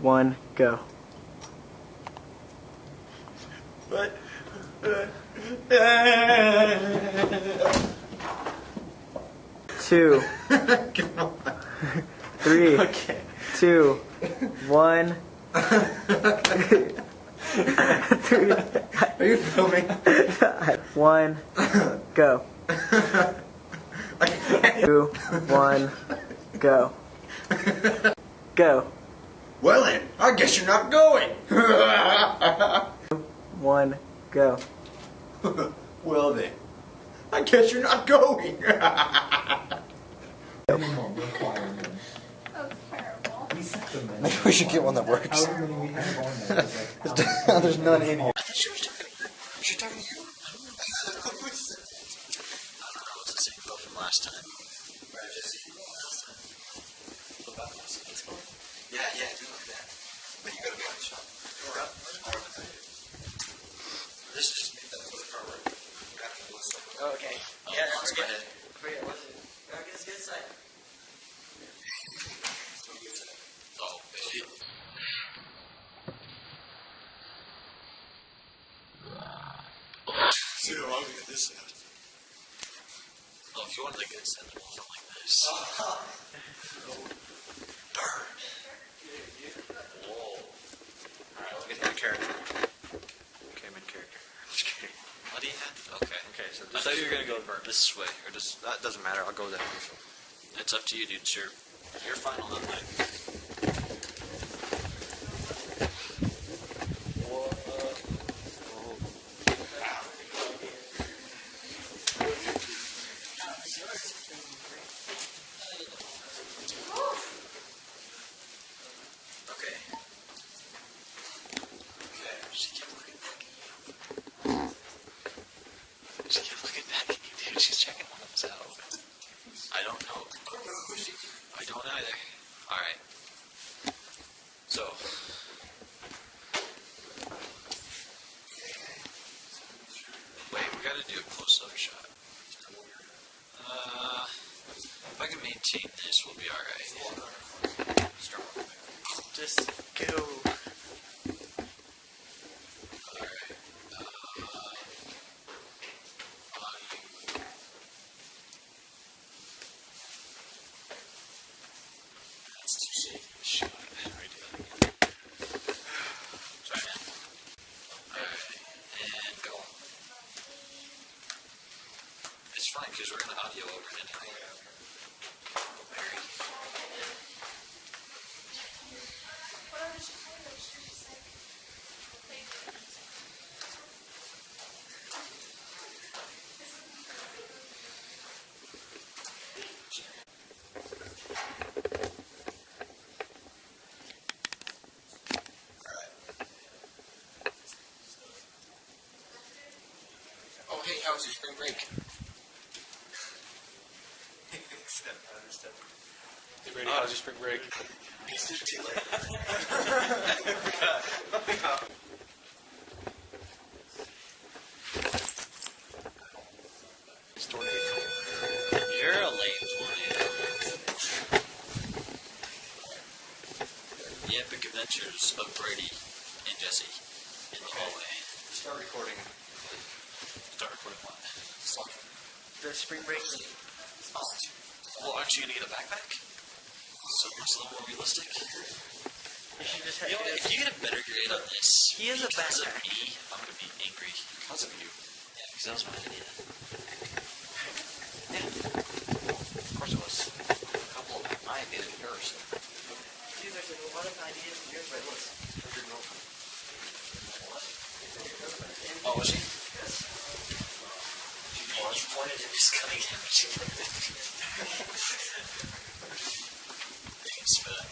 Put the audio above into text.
1, go. What? 2, Come on. 3, Okay. 2, 1. 3, Are you filming? 1, go. 2, 1, go. Go. Well then, I guess you're not going. 1, go. Well then, I guess you're not going. That was terrible. Maybe we should get one that works. There's none in here. She talking to you? I don't know. It's the same girl from last time. Yeah, do like that. But you gotta be on the shot. This is just me that for the car work. Okay. Yeah, that's my head. Get inside. Oh, baby. See how long we get this sound. Oh, if you wanted a good sound, it will sound like this. Burn. Whoa. Alright, let's get that character. Okay, I'm in character. Just kidding. What do you have? Okay. Okay, so I thought you were gonna go this way, or just that doesn't matter. I'll go that way. It's up to you, dude. It's your final deadline. Okay. She kept looking back at you. She kept looking back at you, dude. She's checking one of us out. I don't know. I don't either. Alright. So. Wait, we gotta do a close-up shot. If I can maintain this, we'll be alright. Just go. Alright. That's too safe. Shot. How do I do that again? Try it. Alright. And go. It's fine because we're gonna audio over it anyway. Mary. Whatever she told me, she was like, thank you. Oh, hey, how was your spring break? Hey, Brady, how's your spring break? You're a lame tornado. The epic adventures of Brady and Jesse in the hallway. Start recording. Start recording what? The spring break. Well, aren't you gonna get a backpack? So it's a little more realistic. You should just have You know what? If you get a better grade on this, He has a because of backpack. me, I'm gonna be angry because of you. Yeah, because that was my idea. Yeah. Of course it was. A couple of my ideas and yours. Dude, there's a lot of ideas in yours, but listen. Oh, was she? Yes. She pointed and just coming in when she looked at me. Thanks for that.